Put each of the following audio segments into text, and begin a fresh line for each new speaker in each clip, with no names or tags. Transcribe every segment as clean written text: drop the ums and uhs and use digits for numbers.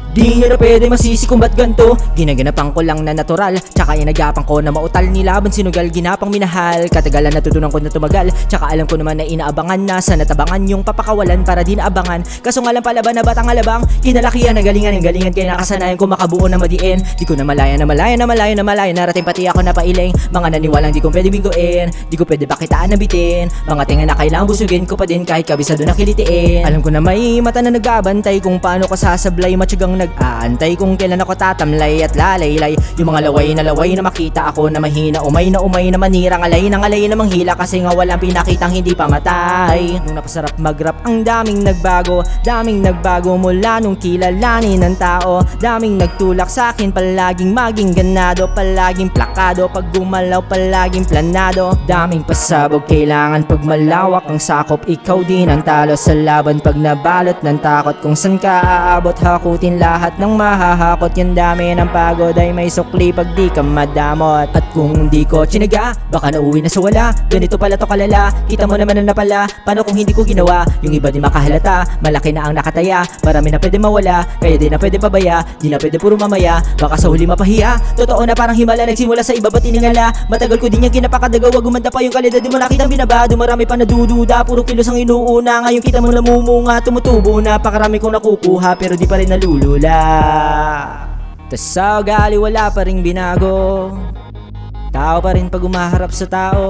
Di nyo na pwede masisi kung ba't ganto. Ginaganapan ko lang na natural, tsaka inagapan ko na mautal. Nilaban sinugal, ginapang minahal. Katagalan natutunan ko na tumagal, tsaka alam ko naman na inaabangan na sa natabangan yung papakawalan para di naabangan. Kaso nga lang palaban na batang alabang, kinalakihan ng galingan kaya nakasanayan ko makabuo na madiin. Di ko na malaya narating pati ako na pailing. Mga naniwalang di ko pwede bingguin, di ko pwede bakitaan na bitin. Mga tinga na kailangan busugin ko pa din kahit kabisado na kilitiin. Alam ko na may mata na nagbabantay kung paano ko sasablay, matyagang nag-aantay kung kailan ako tatamlay at lalaylay. Yung mga laway na makita ako na mahina, umay na manirang alay na manghila kasi nga walang pinakitang hindi pa matay. Nung napasarap mag-rap ang daming nagbago mula nung kilalanin ng tao. Daming nagtulak sa akin, palaging maging ganado, palaging plakado, pag gumalaw palaging planado. Daming pasabog, kailangan pag malawak ang sakop, ikaw din ang talo sa laban pag nabalot ng takot. Kung san ka aabot, hakutin lahat ng mahahakot. Yung dami ng pagod ay may sukli pag di ka madamot. At kung di ko tsinaga, baka nauwi na sa wala. Ganito pala to kalala, kita mo naman na pala. Paano kung hindi ko ginawa? Yung iba di makahalata, malaki na ang nakataya. Marami na pwede mawala, kaya di na pwede pabaya. Di na pwede puro mamaya, baka sa huli mapahiya. Totoo na parang himala, nagsimula sa iba ba't tiningala. Matagal ko din yung kinapakadagawa, gumanda pa yung kalidad. Di mo nakita binabado, marami pa nadududa. Puro kilos ang inuuna, ngayon kita mo namumunga. Tumutubo na, pakarami kong nakukuha pero di pa rin nalulula. Tas sa ugali wala pa rin binago, tao pa rin pag umaharap sa tao.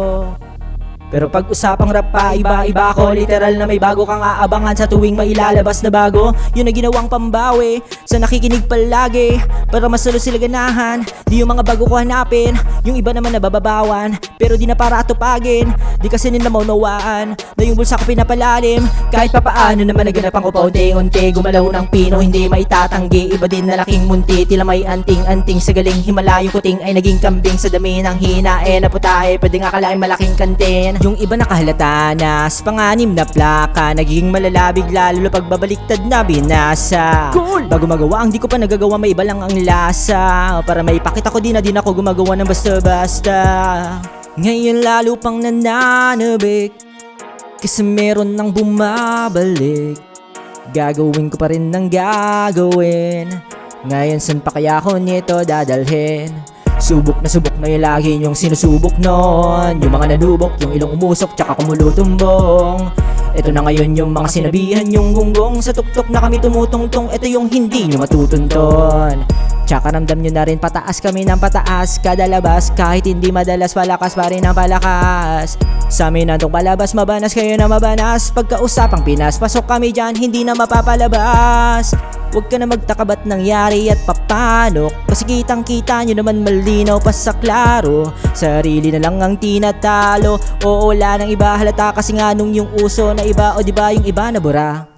Pero pag usapang rap pa, iba-iba ako. Literal na may bago kang aabangan sa tuwing may ilalabas na bago. Yun na ginawang pambawi sa nakikinig palagi, para mas lalo sila ganahan. Di yung mga bago ko hanapin, yung iba naman nabababawan, pero di na para atupagin. Di kasi nila maunawaan na yung bulsa ko pinapalalim. Kahit papaano naman naganapan ko pa unti-unti. Gumalaw ng pino, hindi maitatanggi. Iba din na laking munti, tila may anting-anting. Sa galing Himalayong kuting ay naging kambing. Sa dami ng hinae na putahe, pwede nga kalaing malaking kantin. Yung iba nakahalata na sa panganim na plaka, nagiging malalabig lalo pag babaliktad na binasa. Cool! Bago magawa ang di ko pa nagagawa, may iba lang ang lasa. Para may pakita ko din ako gumagawa ng basta-basta. Ngayon lalo pang nananabik, kasi meron nang bumabalik. Gagawin ko pa rin ng gagawin. Ngayon san pa kaya ko nito dadalhin? Subok na yung lagi yung sinusubok nun. Yung mga nadubok, yung ilong umusok, tsaka kumulotumbong. Ito na ngayon yung mga sinabihan yung gunggong. Sa tuktok na kami tumutungtong, ito yung hindi nyo matutunton. Tsaka ramdam nyo na rin pataas kami ng pataas. Kada labas, kahit hindi madalas, palakas pa rin ang palakas. Sa amin nandong palabas, mabanas kayo na mabanas. Pagkausapang Pinas, pasok kami dyan, hindi na mapapalabas. Huwag ka na magtaka ba't nangyari at papano, kasi kitang kita nyo naman malinaw pa sa klaro. Sarili na lang ang tinatalo, oo wala nang iba halata. Kasi nga nung yung uso na iba, o diba yung iba na bura.